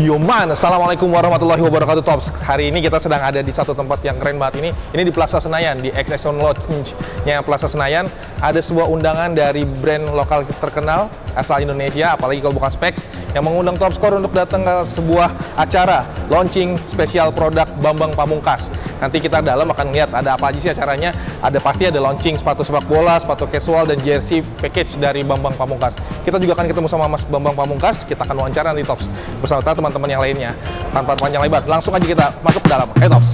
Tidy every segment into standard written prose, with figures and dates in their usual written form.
Yo man, assalamualaikum warahmatullahi wabarakatuh Tops. Hari ini kita sedang ada di satu tempat yang keren banget ini. Ini di Plaza Senayan, di Exxon Lounge-nya Plaza Senayan. Ada sebuah undangan dari brand lokal terkenal asal Indonesia, apalagi kalau bukan Specs, yang mengundang Top Score untuk datang ke sebuah acara launching spesial produk Bambang Pamungkas. Nanti kita dalam akan lihat ada apa aja sih acaranya. Pasti ada launching sepatu sepak bola, sepatu casual, dan jersey package dari Bambang Pamungkas. Kita juga akan ketemu sama Mas Bambang Pamungkas. Kita akan wawancara nanti Tops bersama teman-teman yang lainnya. Tanpa panjang lebar, langsung aja kita masuk ke dalam. Ayo Tops.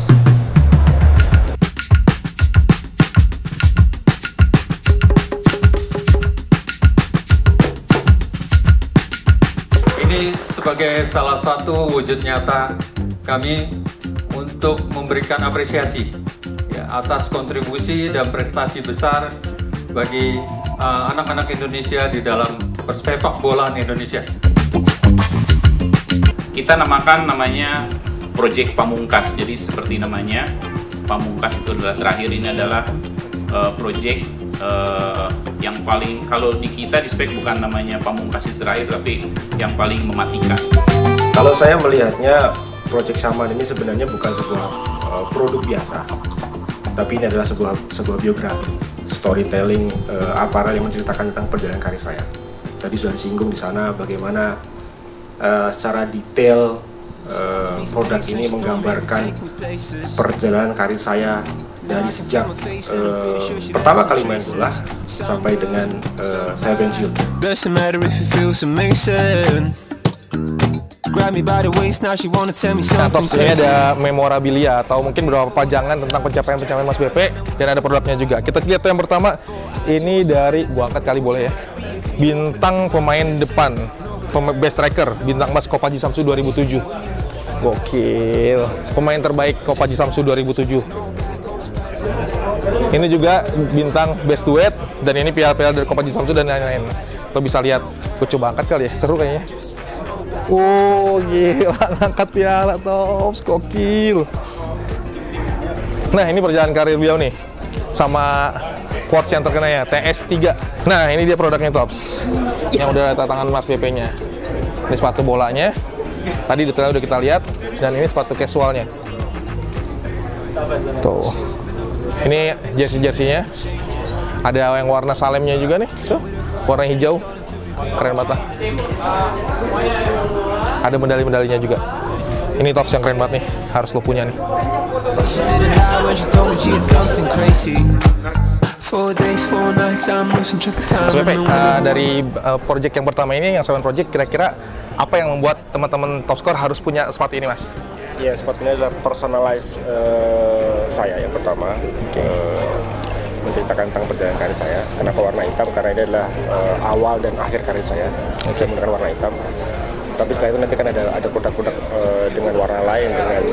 Ini sebagai salah satu wujud nyata kami untuk memberikan apresiasi ya, atas kontribusi dan prestasi besar bagi anak-anak Indonesia di dalam persepak bolaan Indonesia. Kita namanya Project Pamungkas. Jadi seperti namanya, Pamungkas itu adalah terakhir. Ini adalah project yang paling, kalau di kita di Spek bukan namanya Pamungkas itu terakhir, tapi yang paling mematikan. Kalau saya melihatnya, Project Saman ini sebenarnya bukan sebuah produk biasa, tapi ini adalah sebuah biografi, storytelling aparel yang menceritakan tentang perjalanan karir saya. Tadi sudah disinggung di sana bagaimana secara detail produk ini menggambarkan perjalanan karir saya dari sejak pertama kali main bola sampai dengan saya pensiun. Nah, Tops, ini ada memorabilia atau mungkin beberapa pajangan tentang pencapaian Mas BP, dan ada produknya juga. Kita lihat yang pertama, ini dari, gua angkat kali boleh ya, bintang pemain depan, best striker, bintang emas Kopaji Samsu 2007. Gokil, pemain terbaik Kopaji Samsu 2007. Ini juga bintang best duet, dan ini piala-piala dari Kopaji Samsu dan lain-lain. Lo bisa lihat, gue coba angkat kali ya, seru kayaknya. Oh gila, ngangkat piala Tops, gokil. Nah, ini perjalanan karir beliau nih, sama quotes yang terkenal ya, TS3. Nah, ini dia produknya Tops, yang udah ada tangan Mas BP-nya. Ini sepatu bolanya, tadi detailnya udah kita lihat, dan ini sepatu casualnya. Tuh, ini jersey-jerseynya, ada yang warna salemnya juga nih, tuh, warna hijau, keren banget lah. Ada medali-medalinya juga. Ini Tops yang keren banget nih, harus lo punya nih. Mas BP, dari project yang pertama ini, yang Seven Project, kira-kira apa yang membuat teman-teman Top Score harus punya sepatu ini, Mas? Ya, sepatu ini adalah personalize saya yang pertama. Menceritakan tentang perjalanan karir saya. Kenapa warna hitam? Karena ini adalah awal dan akhir karir saya. Saya menggunakan warna hitam. Tapi setelah itu nanti kan ada produk-produk dengan warna lain, dengan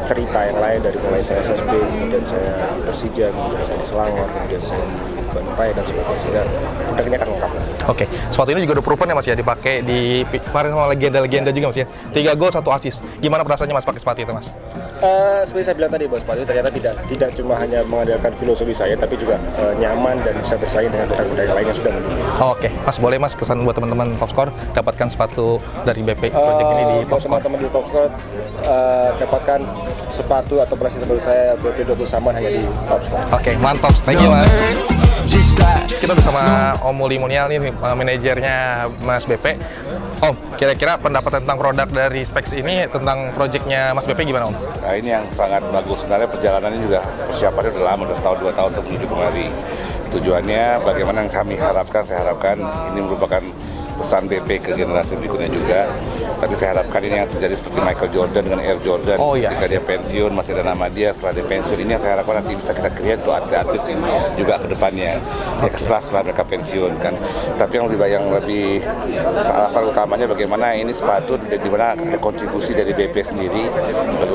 cerita yang lain, dari mulai saya SSB, kemudian saya Persija, kemudian saya di Selangor, kemudian saya Bantai dan sebagainya, sehingga produk ini akan lengkap. Oke, sepatu ini juga udah proven ya Mas ya, dipakai di kemarin sama legenda-legenda juga Mas ya. 3 gol 1 assist. Gimana perasaannya Mas pakai sepatu itu Mas? Seperti saya bilang tadi, bahwa sepatu ternyata tidak cuma hanya mengandalkan filosofi saya, tapi juga nyaman dan bisa bersaing dengan produk-produk yang lain yang sudah mendunia. Oke, Mas, boleh Mas kesan buat teman-teman Top Score dapatkan sepatu dari BP Project ini di Top Score? Teman-teman di Top Score dapatkan sepatu atau prestasi terbaru saya BP 20 Saman hanya di Top Score. Oke, mantap. Thank you Mas. Kita bersama Om Muli Munial nih, manajernya Mas BP. Om, kira-kira pendapat tentang produk dari Specs ini, tentang projectnya Mas BP gimana Om? Nah, ini yang sangat bagus. Sebenarnya perjalanannya juga persiapannya udah lama, udah setahun 2 tahun untuk menuju kemari. Tujuannya bagaimana yang kami harapkan, saya harapkan ini merupakan pesan BP ke generasi berikutnya juga. Tapi saya harapkan ini yang terjadi seperti Michael Jordan dengan Air Jordan. Ketika dia pensiun, masih ada nama dia. Setelah dia pensiun, ini yang saya harapkan nanti bisa kita create untuk atlet-atlet ini juga ke depannya. Ya, setelah mereka pensiun kan. Tapi yang lebih salah utamanya bagaimana ini sepatu di mana ada kontribusi dari BP sendiri,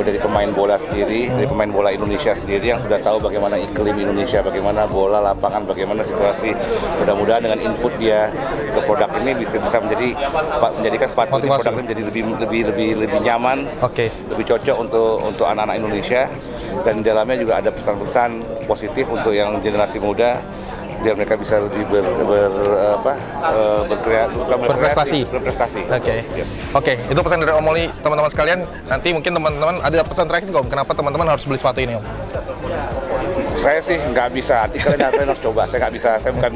dari pemain bola sendiri, dari pemain bola Indonesia sendiri yang sudah tahu bagaimana iklim Indonesia, bagaimana bola lapangan, bagaimana situasi. Mudah-mudahan dengan input dia ke produk ini bisa menjadikan sepatu ini, produk ini menjadi lebih nyaman, lebih cocok untuk anak-anak Indonesia, dan di dalamnya juga ada pesan-pesan positif untuk yang generasi muda biar mereka bisa lebih berprestasi. Oke, itu pesan dari Om Oli, teman-teman sekalian. Nanti mungkin teman-teman ada pesan terakhir nggak Om? Kenapa teman-teman harus beli sepatu ini Om? Saya sih nggak bisa, kalian harus coba. Saya nggak bisa, saya bukan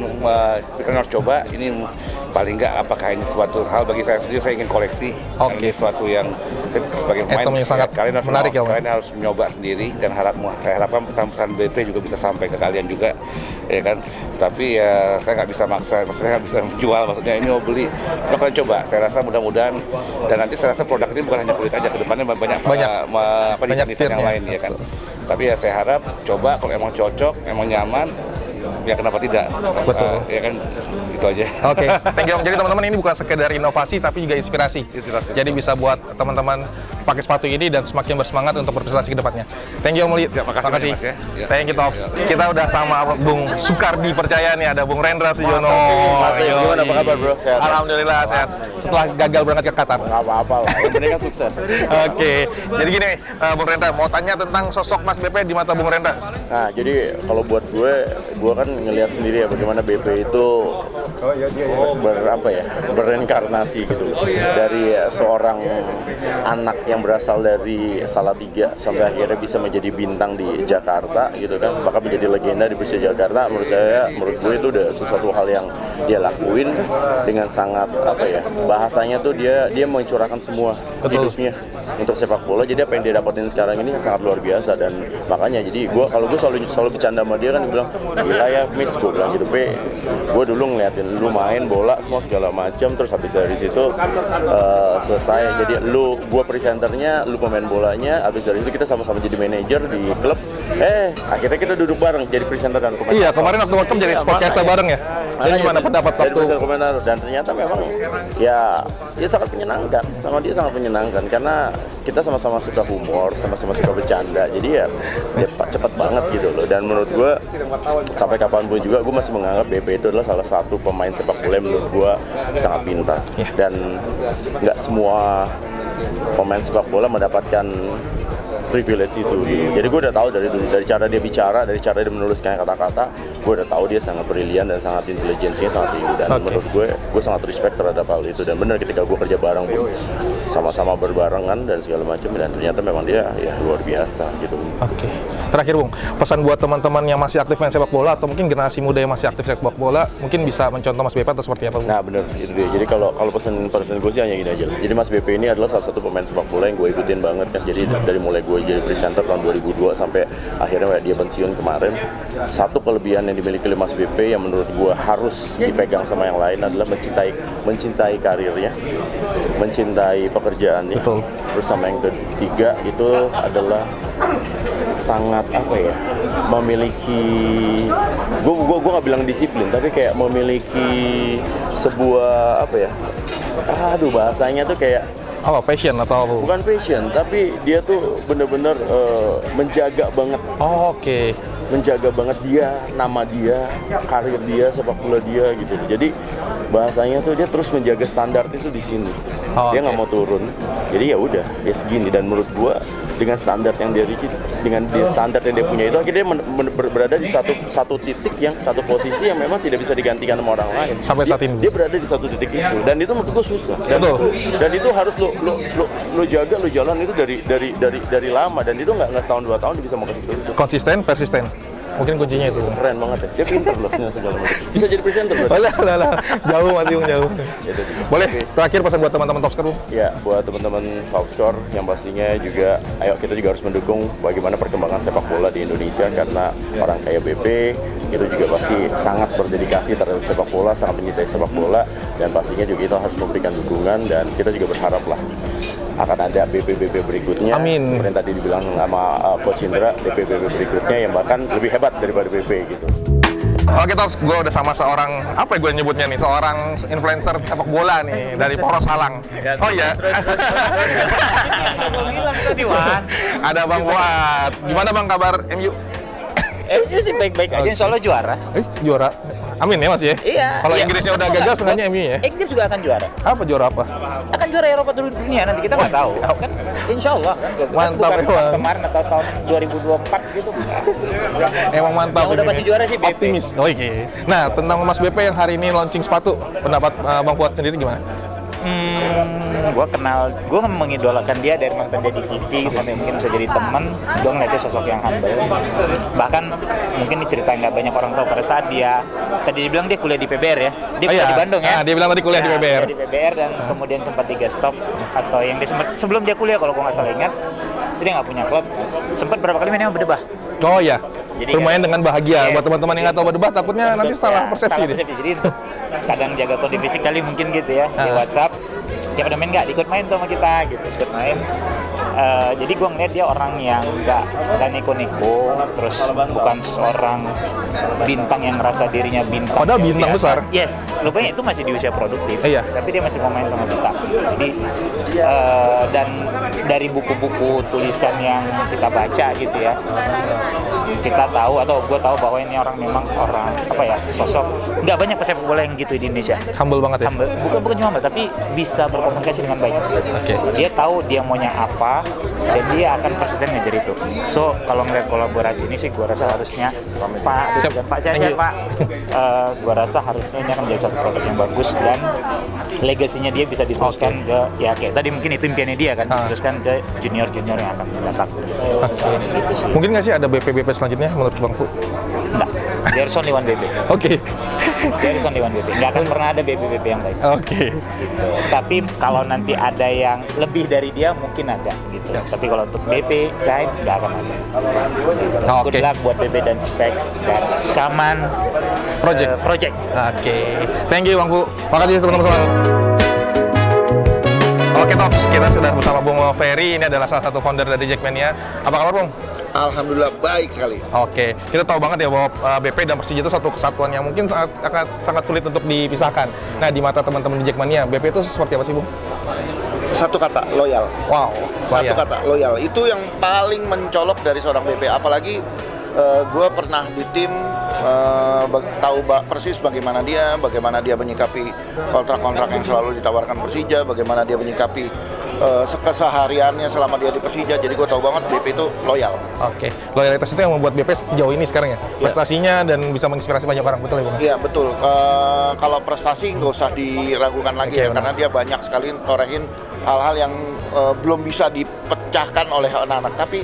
kalian harus coba. Ini paling nggak apakah ini suatu hal bagi saya sendiri, saya ingin koleksi. Ini suatu yang sebagai pemain yang sangat kalian harus menarik ya Om. Kalian harus mencoba sendiri dan saya harapkan pesan-pesan BP juga bisa sampai ke kalian juga, ya kan. Tapi ya saya nggak bisa maksa, maksudnya nggak bisa menjual, maksudnya ini mau beli, kalian coba. Saya rasa mudah-mudahan, dan nanti saya rasa produk ini bukan hanya kulit aja, kedepannya banyak desain yang lain, ya kan. Tapi ya saya harap coba, kalau emang cocok, emang nyaman, ya kenapa tidak? Betul. Ya kan, itu aja. Oke, thank you Om. Jadi teman-teman, ini bukan sekedar inovasi tapi juga inspirasi. Jadi bisa buat teman-teman pakai sepatu ini dan semakin bersemangat untuk berprestasi ke depannya. Thank you Om Oli. Terima kasih. Ya. Thank you Tops. Kita udah sama Bung Sukardi Percaya nih, ada Bung Rendra Sujono. Gimana, apa kabar bro? Sehat? Alhamdulillah sehat. Setelah gagal berangkat ke Qatar. Nggak apa-apa lah, yang penting kan sukses. Oke, jadi gini Bung Rendra, mau tanya tentang sosok Mas BP di mata Bung Rendra. Nah, jadi kalau buat gue kan ngelihat sendiri ya bagaimana BP itu berreinkarnasi gitu dari seorang anak yang berasal dari Salatiga sampai akhirnya bisa menjadi bintang di Jakarta gitu kan, bahkan menjadi legenda di Persija Jakarta. Menurut gue itu udah sesuatu hal yang dia lakuin dengan sangat bahasanya tuh dia mencurahkan semua hidupnya untuk sepak bola. Jadi apa yang dia dapetin sekarang ini sangat luar biasa, dan makanya jadi gue selalu bercanda sama dia kan, bilang gila ya Miss, gue bilang gitu, gue dulu ngeliatin lu main bola semua segala macam, terus habis dari situ selesai jadi gue presenternya, lu pemain bolanya, habis dari itu kita sama-sama jadi manajer di klub, akhirnya kita duduk bareng jadi presenter dan komentar. Iya, kemarin waktu World Cup jadi sportcaster bareng ya. Jadi gimana pendapat waktu komentar, dan ternyata memang ya sangat menyenangkan, sama dia sangat menyenangkan karena kita sama-sama suka humor, sama-sama suka bercanda, jadi ya cepat banget gitu loh. Dan menurut gue sampai kapanpun juga gue masih menganggap BP itu adalah salah satu pemain sepak bola yang menurut gue sangat pintar, dan nggak semua pemain sepak bola mendapatkan privilege itu. Jadi gue udah tahu dari cara dia bicara, dari cara dia menuliskan kata-kata, gue udah tahu dia sangat brilian dan sangat intelijensinya sangat tinggi, dan menurut gue sangat respect terhadap hal itu. Dan benar ketika gue kerja bareng pun sama-sama berbarengan dan segala macam, dan ternyata memang dia ya luar biasa gitu. Oke. Terakhir Bung, pesan buat teman-teman yang masih aktif main sepak bola atau mungkin generasi muda yang masih aktif sepak bola, mungkin bisa mencontoh Mas BP atau seperti apa Bung? Nah benar, itu dia. Jadi kalau pesan gue sih hanya gini aja. Jadi Mas BP ini adalah salah satu pemain sepak bola yang gue ikutin banget kan. Jadi dari mulai gue jadi presenter tahun 2002 sampai akhirnya dia pensiun kemarin, satu kelebihan yang dimiliki oleh Mas BP yang menurut gue harus dipegang sama yang lain adalah mencintai karirnya, mencintai pekerjaannya. Betul. Terus sama yang ketiga itu adalah sangat memiliki, gue nggak bilang disiplin, tapi kayak memiliki sebuah bahasanya tuh kayak passion atau apa? Bukan passion, tapi dia tuh bener-bener menjaga banget. Oke. Menjaga banget nama dia, karir dia, sepak bola dia gitu. Jadi bahasanya tuh dia terus menjaga standar itu di sini. Dia nggak mau turun. Jadi ya udah, dia segini. Dan menurut gua dengan standar yang dia punya itu, akhirnya dia berada di satu titik satu posisi yang memang tidak bisa digantikan sama orang lain. Sampai saat ini. Dia berada di satu titik itu, dan itu menurut gua susah. Dan itu harus lo jaga, lo jalan itu dari lama, dan itu nggak setahun 2 tahun dia bisa mau ke situ. Konsisten, persisten. Mungkin kuncinya itu. Keren banget ya. Dia pintar loh segala macam. Bisa jadi presenter loh. Jauh masih jauh. Boleh terakhir pesan buat teman-teman Topscore Bung? Ya, buat teman-teman Topscore yang pastinya juga, ayo kita juga harus mendukung bagaimana perkembangan sepak bola di Indonesia, karena orang kayak BP itu juga pasti sangat berdedikasi terhadap sepak bola, sangat mencintai sepak bola, dan pastinya juga kita harus memberikan dukungan, dan kita juga berharap lah akan ada BP berikutnya. Amin. Seperti yang tadi dibilang sama Coach Indra, BP berikutnya yang bahkan lebih hebat daripada BP gitu. Oke Tops, gue udah sama seorang, apa gue nyebutnya nih, seorang influencer sepak bola nih, dari Poros Halang. Oh iya. Ada Bang Fuad. Gimana Bang kabar MU? MU sih baik-baik aja, insya Allah juara. Juara? Amin ya Mas ya? Iya. Kalau iya. Inggrisnya udah gagal, sengaja MU ya? Inggris juga akan juara. Apa juara apa? Akan juara Eropa dunia nanti kita nggak tahu. siap. Kan insya Allah kan. Mantap, bukan emang. kemarin atau tahun 2024 gitu. Emang mantap. Yang udah ini. pasti juara sih BP. Optimis. Oke. Nah, tentang Mas BP yang hari ini launching sepatu, pendapat Bang Fuad sendiri gimana? Gue mengidolakan dia dari nonton dia di TV gitu, mungkin bisa jadi teman. Gue ngeliatnya sosok yang humble. Bahkan mungkin cerita nggak banyak orang tahu pada saat dia tadi dibilang dia kuliah di PBR ya, dia kuliah di Bandung ya. Dia bilang tadi kuliah di PBR. Di PBR dan kemudian sempat di Gastop atau yang dia sempat sebelum dia kuliah kalau gue nggak salah ingat, dia nggak punya klub. Sempat berapa kali mainnya sama Berdebah. Oh iya. Jadi bermain dengan bahagia. Yes. Buat teman-teman yang nggak tahu Berdebah, takutnya nanti salah persepsi. Jadi kadang jaga kondisi fisik kali mungkin gitu ya di WhatsApp. Dia pada main nggak? Ikut main tuh sama kita gitu. Ikut main. Jadi gue ngeliat dia orang yang nggak neko-neko, terus bukan seorang bintang yang ngerasa dirinya bintang. Padahal bintang besar. Yes, lukanya itu masih di usia produktif. Iya. Tapi dia masih mau main sama kita. Jadi dan dari buku-buku tulisan yang kita baca gitu ya, kita tahu atau gue tahu bahwa ini orang memang orang apa ya, sosok nggak banyak pesepak bola yang gitu di Indonesia. Humble banget ya. Humble. Bukan cuma humble, tapi bisa berkomunikasi dengan baik. Oke. Dia tahu dia maunya apa dan dia akan persisten ngejar itu. So kalau ngeliat kolaborasi ini sih gue rasa harusnya Pak, Siap. Pak sehat Pak. Gue rasa harusnya ini akan menjadi satu produk yang bagus dan legasinya dia bisa diteruskan ke ya kayak tadi mungkin itu impiannya dia kan, diteruskan ke junior-junior yang akan datang. Gitu sih. Mungkin nggak sih ada BP-BP selanjutnya menurut Bang Fu? Enggak. There's only one BB. Oke. There's only one BB. Nggak akan pernah ada BB-BB yang lain. Oke. Gitu. Tapi kalau nanti ada yang lebih dari dia mungkin ada gitu. Tapi kalau untuk BP lain nggak akan ada. Oke. Good luck buat BB dan Specs dan Shaman Project. Oke. Thank you Bang Fu. Makasih teman-teman semua. Oke Tops, kita sudah bersama Bung Ferry. Ini adalah salah satu founder dari Jackmania. Apa kabar Bung? Alhamdulillah baik sekali. Oke, kita tahu banget ya bahwa BP dan Persija itu satu kesatuan yang mungkin sangat sulit untuk dipisahkan. Nah, di mata teman-teman di Jackmania, BP itu seperti apa sih, Bung? Satu kata, loyal. Wow, Satu kata, loyal. Itu yang paling mencolok dari seorang BP. Apalagi gue pernah di tim, tahu persis bagaimana dia menyikapi kontrak-kontrak yang selalu ditawarkan Persija, bagaimana dia menyikapi kesehariannya selama dia di Persija. Jadi gue tahu banget BP itu loyal. Oke, loyalitas itu yang membuat BP sejauh ini sekarang ya, prestasinya dan bisa menginspirasi banyak orang, betul ya Bung? Iya betul. Kalau prestasi nggak usah diragukan lagi ya, karena dia banyak sekali norehin hal-hal yang belum bisa dipecahkan oleh anak-anak. Tapi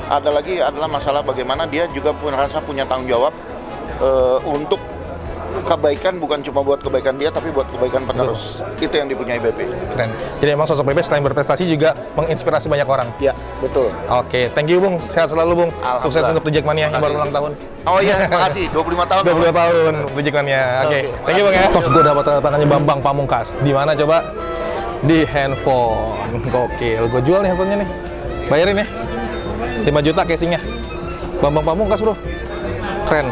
ada lagi adalah masalah bagaimana dia juga merasa punya tanggung jawab untuk kebaikan, bukan cuma buat kebaikan dia tapi buat kebaikan penerus. Itu yang dipunyai BP. Keren. Jadi emang sosok BP selain berprestasi juga menginspirasi banyak orang. Ya, betul. Oke, thank you Bung. Sehat selalu Bung. Sukses untuk The Jackmania yang baru ulang tahun. Oh iya, terima kasih. 25 tahun. 22 tahun The Jackmania. Oke. Thank you Bung ya. Terus gue dapat tanda tangannya Bambang Pamungkas. Di mana coba? Di handphone. Gokil. Gue jual nih handphonenya nih. Bayarin ya. 5 juta casingnya. Bambang Pamungkas, Bro. Keren.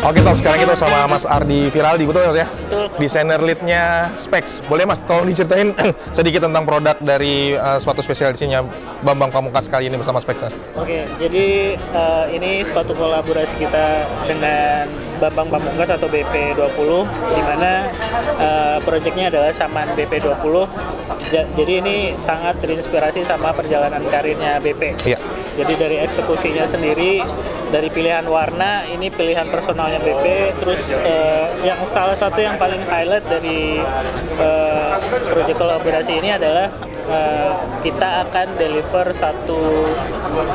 Oke Top, sekarang kita sama Mas Ardi Viraldi, betul Mas ya? Betul. Desainer lead-nya Specs. Boleh Mas, tolong diceritain sedikit tentang produk dari sepatu spesial edisinya Bambang Pamungkas kali ini bersama Specs, Mas? Oke, jadi ini sepatu kolaborasi kita dengan Bambang Pamungkas atau BP20, di mana proyeknya adalah Shaman BP20. Jadi ini sangat terinspirasi sama perjalanan karirnya BP. Iya. Jadi dari eksekusinya sendiri, dari pilihan warna, ini pilihan personalnya BP. Terus yang salah satu yang paling highlight dari proyek kolaborasi ini adalah kita akan deliver satu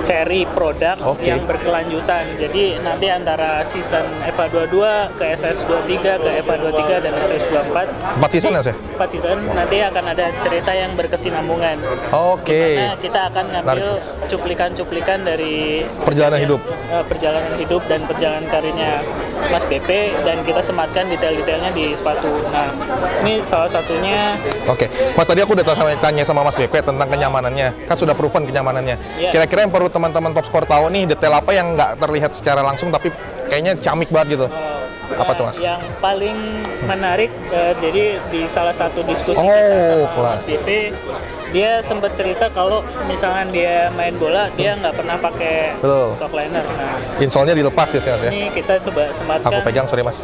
seri produk yang berkelanjutan. Jadi nanti antara season EVA 22 ke SS23 ke EVA 23 dan SS24. 4 season ya, Sih? 4 season, nanti akan ada cerita yang berkesinambungan. Oke. Dimana kita akan ngambil cuplikan-cuplikan dari perjalanan hidup. Perjalanan hidup dan perjalanan karirnya Mas BP, dan kita sematkan detail-detailnya di sepatu. Nah, ini salah satunya. Oke, Mas, tadi aku udah tanya sama Mas BP tentang kenyamanannya. Kan sudah proven kenyamanannya. Iya. Kira-kira yang perlu teman-teman Top Score tahu nih, detail apa yang nggak terlihat secara langsung tapi kayaknya camik banget gitu? Apa tuh, Mas? Yang paling menarik, jadi di salah satu diskusi kita sama Mas BP, dia sempat cerita kalau misalnya dia main bola, dia nggak pernah pakai sock liner. Nah, insole-nya dilepas ya, Mas ya? Ini kita coba sematkan. Aku pegang, sorry Mas.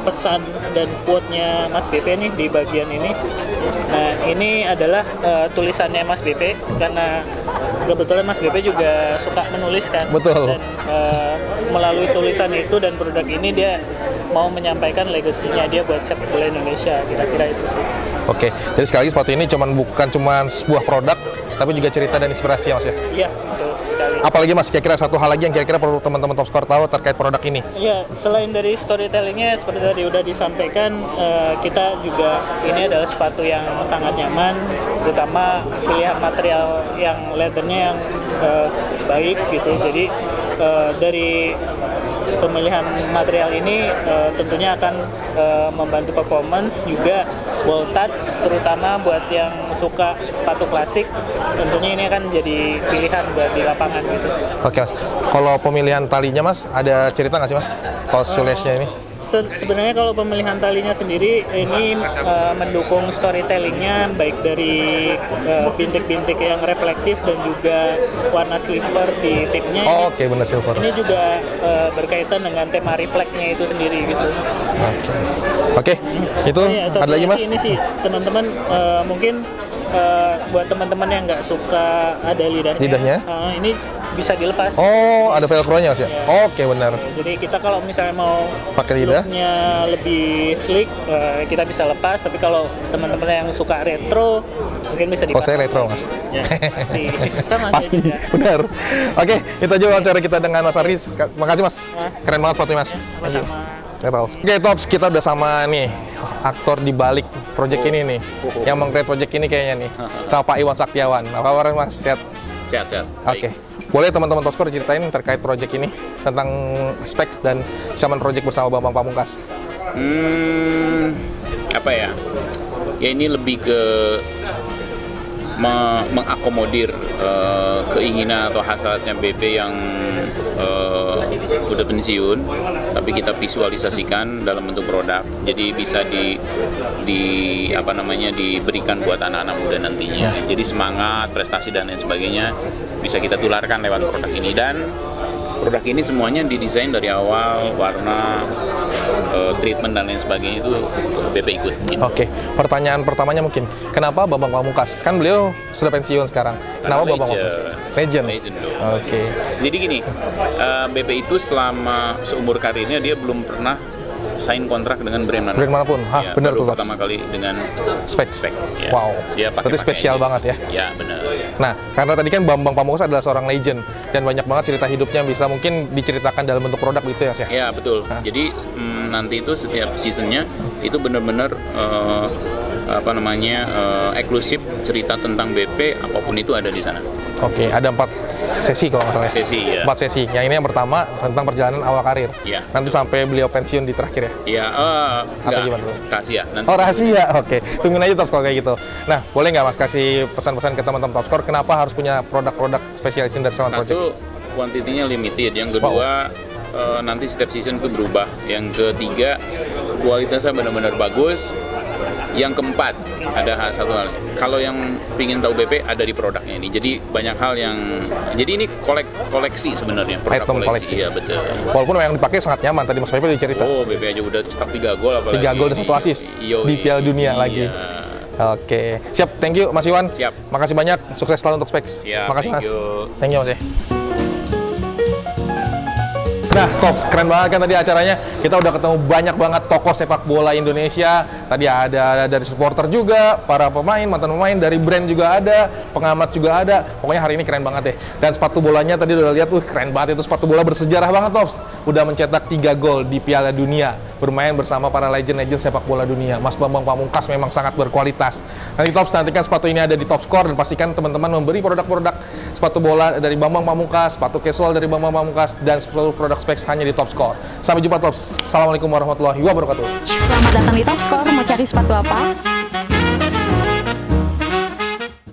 Pesan dan quote-nya Mas BP nih di bagian ini. Nah, ini adalah tulisannya Mas BP, karena kebetulan Mas BP juga suka menulis kan. Betul. Dan melalui tulisan itu dan produk ini dia mau menyampaikan legasinya dia buat sepak bola Indonesia, kira-kira itu sih. Oke, jadi sekali lagi sepatu ini bukan cuma sebuah produk, tapi juga cerita dan inspirasi ya, Mas ya? Iya, betul sekali. Apalagi Mas, kira-kira satu hal lagi yang kira-kira perlu teman-teman Top Score tahu terkait produk ini? Iya, selain dari storytellingnya seperti tadi udah disampaikan, kita juga ini adalah sepatu yang sangat nyaman, terutama pilihan material yang leathernya yang baik gitu. Jadi dari pemilihan material ini tentunya akan membantu performance, juga ball touch, terutama buat yang suka sepatu klasik, tentunya ini akan jadi pilihan buat di lapangan gitu. Oke Mas, kalau pemilihan talinya Mas, ada cerita nggak sih Mas? Kalau shoelace-nya ini? Sebenarnya kalau pemilihan talinya sendiri ini mendukung storytellingnya, baik dari bintik-bintik yang reflektif dan juga warna silver di tipnya. Oh, oke, benar silver. Ini juga berkaitan dengan tema refleksnya itu sendiri gitu. Oke. Itu ada lagi Mas? Ini sih teman-teman mungkin buat teman-teman yang nggak suka ada lidahnya, ini bisa dilepas. Oh, ada velcro-nya Mas ya? Oke, benar. Jadi kita kalau misalnya mau pakai lidah, looknya lebih sleek, kita bisa lepas. Tapi kalau teman-teman yang suka retro, mungkin bisa dipakai. Oh, saya retro Mas. Ya, pasti. Sama pasti, benar. Oke, itu aja wawancara kita dengan Mas Ardi. Makasih Mas. Keren banget fotonya Mas. Sama-sama. Oke, Tops, kita udah sama nih aktor di balik project ini nih, yang meng-create project ini kayaknya nih, sama Pak Iwan Saktiawan. Apa kabar Mas? Sehat? Sehat. Oke. Boleh teman-teman Top Score ceritain terkait project ini, tentang specs dan Shaman Project bersama Bambang Pamungkas? Apa ya? Ya ini lebih ke mengakomodir keinginan atau hasratnya BP yang udah pensiun, tapi kita visualisasikan dalam bentuk produk, jadi bisa diberikan buat anak-anak muda nantinya. Jadi semangat, prestasi dan lain sebagainya bisa kita tularkan lewat produk ini, dan produk ini semuanya didesain dari awal, warna, treatment dan lain sebagainya itu BP ikut. Gitu. Oke, pertanyaan pertamanya mungkin, kenapa Bambang Pamungkas? Kan beliau sudah pensiun sekarang. Kenapa Bambang Pamungkas? Legend. Oke. Jadi gini, BP itu selama seumur karirnya dia belum pernah sign kontrak dengan brand manapun. Ya, benar tuh. Pertama kali dengan spek. Ya. Wow. Dia berarti spesial banget ya. Ya, benar. Nah, karena tadi kan Bambang Pamungkas adalah seorang legend dan banyak banget cerita hidupnya bisa mungkin diceritakan dalam bentuk produk gitu ya, Mas ya? Ya, betul. Jadi nanti itu setiap seasonnya itu benar-benar eksklusif cerita tentang BP, apapun itu ada di sana. Oke, ada 4 sesi kalau nggak salah. Sesi, ya. 4 sesi. Yang ini yang pertama tentang perjalanan awal karir. Ya. Nanti sampai beliau pensiun di terakhir ya? Iya, atau gimana dulu? Rahasia. Nanti. Oh, rahasia. Oke. Tungguin aja Top Score kayak gitu. Nah, boleh nggak Mas kasih pesan-pesan ke teman-teman Top Score kenapa harus punya produk-produk spesialis dari Shaman Project? Satu, kuantitinya limited. Yang kedua, nanti setiap season itu berubah. Yang ketiga, kualitasnya benar-benar bagus. Yang keempat, ada satu hal. Kalau yang pingin tahu BP ada di produknya ini. Jadi banyak hal yang, jadi ini koleksi sebenarnya, produk koleksi. Iya, betul. Walaupun yang dipakai sangat nyaman. Tadi Mas BP udah cerita. Oh, BP aja udah cetak 3 gol apalagi. 3 gol dan 1 assist di Piala Dunia lagi. Oke, siap. Thank you Mas Iwan. Siap. Makasih banyak. Sukses selalu untuk Specs. Siap. Makasih Mas. Thank you Mas ya. Nah, Tops, keren banget kan tadi acaranya. Kita udah ketemu banyak banget tokoh sepak bola Indonesia. Tadi ada dari supporter juga, para pemain, mantan pemain, dari brand juga ada, pengamat juga ada. Pokoknya hari ini keren banget deh. Dan sepatu bolanya tadi udah lihat tuh keren banget, itu sepatu bola bersejarah banget, Tops. Udah mencetak 3 gol di Piala Dunia, bermain bersama para legend-legend sepak bola dunia. Mas Bambang Pamungkas memang sangat berkualitas. Nanti Tops, nantikan sepatu ini ada di Top Score, dan pastikan teman-teman memberi produk-produk sepatu bola dari Bambang Pamungkas, sepatu casual dari Bambang Pamungkas, dan seluruh produk Specs hanya di Top Score. Sampai jumpa Tops. Assalamualaikum warahmatullahi wabarakatuh. Selamat datang di Top Score. Mau cari sepatu apa?